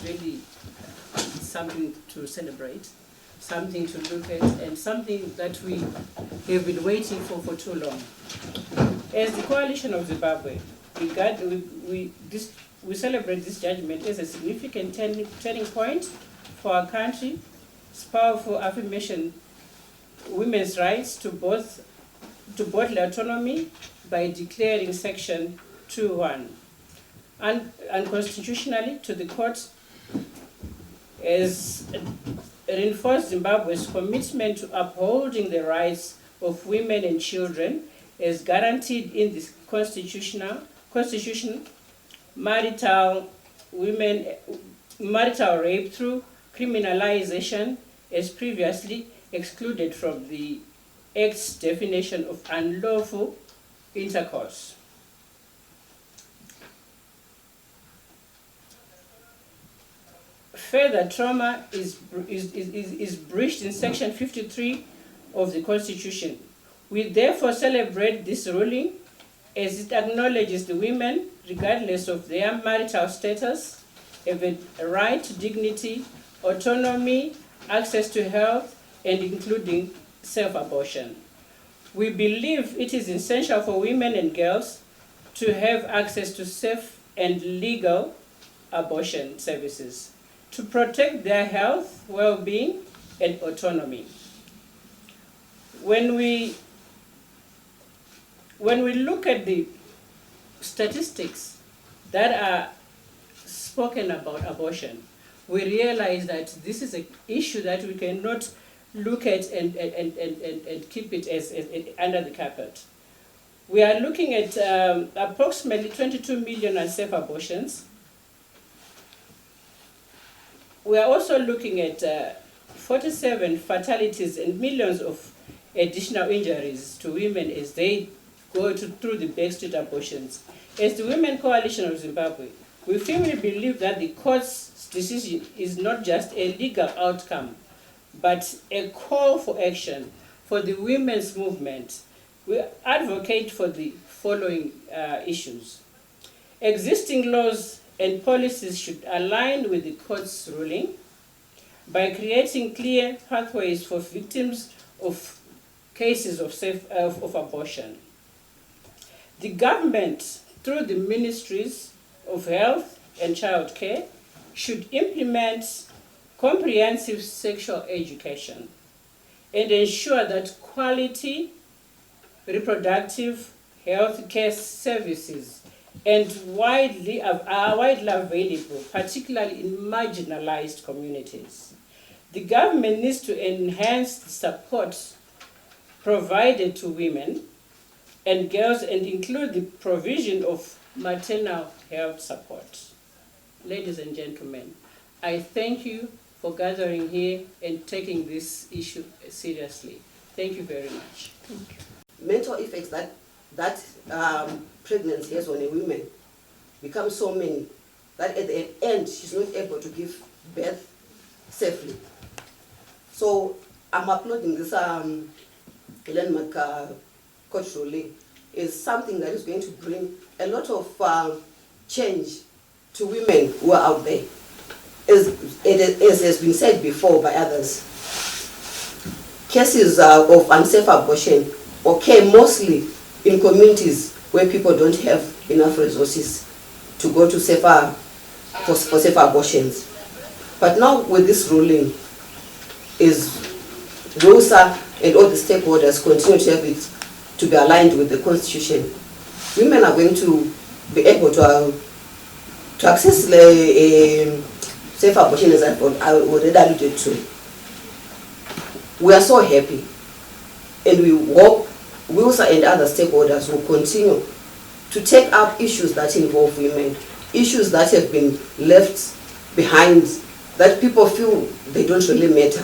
really something to celebrate, something to look at, and something that we have been waiting for too long. As the Coalition of Zimbabwe, we celebrate this judgment as a significant turning point for our country. It's powerful affirmation women's rights to bodily autonomy by declaring Section 2.1. And constitutionally, to the court has reinforced Zimbabwe's commitment to upholding the rights of women and children as guaranteed in the constitution. Marital rape through criminalization as previously excluded from the Act's definition of unlawful intercourse. Further trauma is breached in Section 53 of the Constitution. We therefore celebrate this ruling as it acknowledges the women, regardless of their marital status, have a right to dignity, autonomy, access to health, and including self-abortion. We believe it is essential for women and girls to have access to safe and legal abortion services to protect their health, well-being, and autonomy. When we look at the statistics that are spoken about abortion, we realize that this is an issue that we cannot look at and keep it as under the carpet. We are looking at approximately 22 million unsafe abortions. We are also looking at 47 fatalities and millions of additional injuries to women as they go through the backstreet abortions. As the Women Coalition of Zimbabwe, we firmly believe that the court's decision is not just a legal outcome, but a call for action for the women's movement. We advocate for the following issues. Existing laws and policies should align with the court's ruling by creating clear pathways for victims of cases of abortion. The government, through the Ministries of Health and Child Care, should implement comprehensive sexual education and ensure that quality reproductive health care services are widely available, particularly in marginalized communities. The government needs to enhance the support provided to women and girls and include the provision of maternal health support. Ladies and gentlemen, I thank you for gathering here and taking this issue seriously. Thank you very much. Thank you. Mental effects that pregnancy has on a woman become so many that at the end she's not able to give birth safely. So I'm applauding this landmark court ruling is something that is going to bring a lot of change to women who are out there. As has been said before by others, cases of unsafe abortion occur mostly in communities where people don't have enough resources to go to for safer abortions. But now with this ruling, is ROSA and all the stakeholders continue to have it to be aligned with the Constitution, women are going to be able to access safe abortion, as I've already alluded to. We are so happy, and we hope WILSA and other stakeholders will continue to take up issues that involve women, issues that have been left behind, that people feel they don't really matter.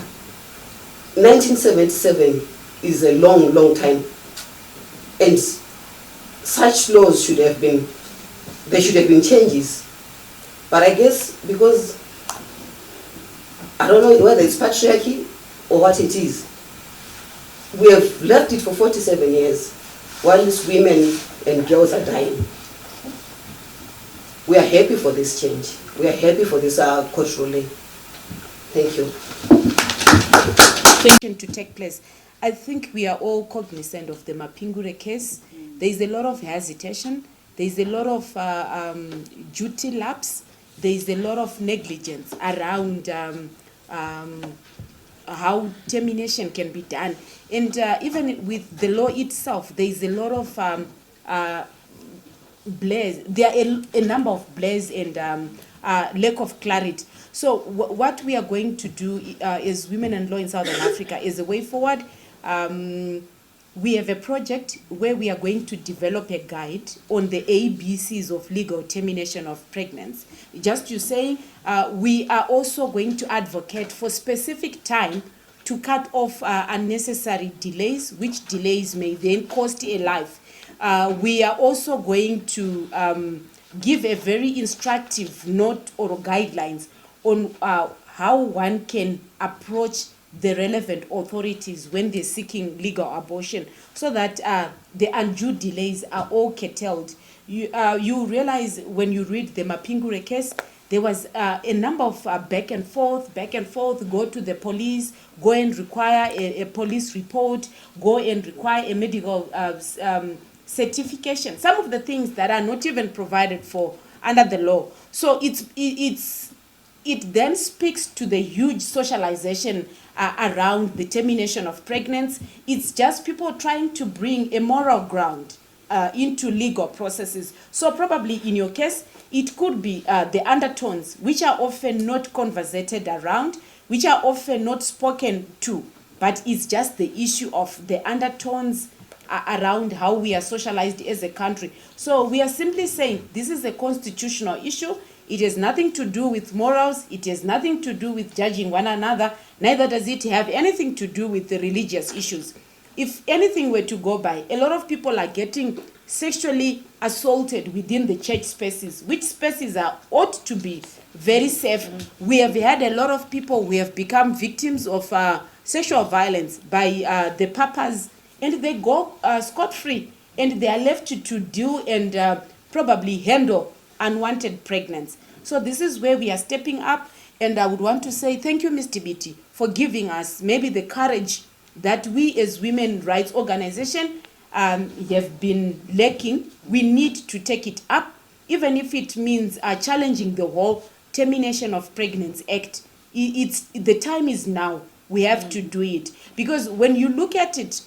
1977 is a long, long time, and such laws should have been, there should have been changes. But I guess because, I don't know whether it's patriarchy or what it is, we have left it for 47 years while these women and girls are dying. we are happy for this change. We are happy for this court ruling. Thank you. To take place. I think we are all cognizant of the Mapingure case. There is a lot of hesitation. There is a lot of duty lapse. There is a lot of negligence around how termination can be done. And even with the law itself, there is a lot of blaze. There are a number of blaze and lack of clarity. So what we are going to do as Women and Law in Southern Africa is a way forward. We have a project where we are going to develop a guide on the ABCs of legal termination of pregnancy. Just to say, we are also going to advocate for specific time to cut off unnecessary delays, which delays may then cost a life. We are also going to give a very instructive note or guidelines on how one can approach the relevant authorities when they're seeking legal abortion, so that the undue delays are all curtailed. You realize when you read the Mapingure case, there was a number of back and forth, go to the police, go and require a police report, go and require a medical certification, some of the things that are not even provided for under the law. So it then speaks to the huge socialization around the termination of pregnancy. It's just people trying to bring a moral ground into legal processes. So probably in your case, it could be the undertones, which are often not conversated around, which are often not spoken to, but it's just the issue of the undertones around how we are socialized as a country. So we are simply saying this is a constitutional issue. It has nothing to do with morals. It has nothing to do with judging one another. Neither does it have anything to do with the religious issues. If anything were to go by, a lot of people are getting sexually assaulted within the church spaces, which spaces ought to be very safe. We have had a lot of people who have become victims of sexual violence by the papas, and they go scot-free, and they are left to deal and probably handle unwanted pregnancy. So this is where we are stepping up, and I would want to say thank you, Mr. Biti, for giving us maybe the courage that we as women rights organization have been lacking. We need to take it up, even if it means challenging the whole Termination of Pregnancy Act. The time is now. We have to do it, because when you look at it,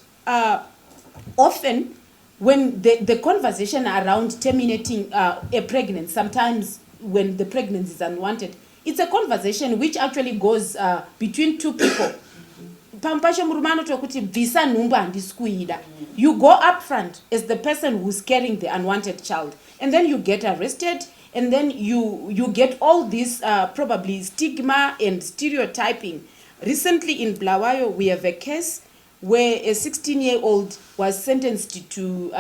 often when the conversation around terminating a pregnancy, sometimes when the pregnancy is unwanted, it's a conversation which actually goes between two people. You go up front as the person who's carrying the unwanted child, and then you get arrested, and then you get all this probably stigma and stereotyping. Recently in Blawayo, we have a case where a 16-year-old was sentenced to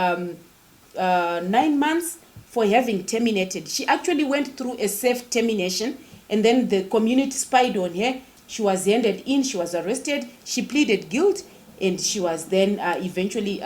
9 months for having terminated. She actually went through a safe termination, and then the community spied on her. She was handed in, she was arrested, she pleaded guilt, and she was then eventually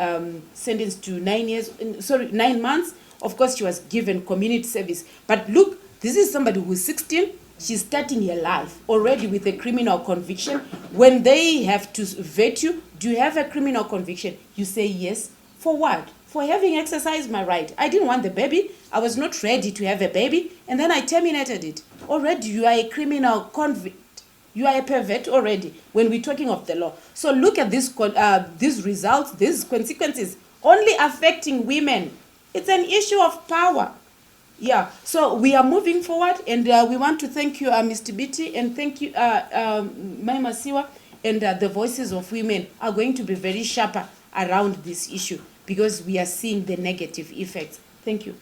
sentenced to 9 months. Of course, she was given community service. But look, this is somebody who's 16. She's starting her life already with a criminal conviction. When they have to vet you, do you have a criminal conviction? You say yes. For what? For having exercised my right. I didn't want the baby. I was not ready to have a baby. And then I terminated it. Already you are a criminal convict. You are a pervert already when we're talking of the law. So look at these results, these consequences only affecting women. It's an issue of power. Yeah, so we are moving forward, and we want to thank you, Mr. Biti, and thank you, Maima Siwa, and the voices of women are going to be very sharper around this issue, because we are seeing the negative effects. Thank you.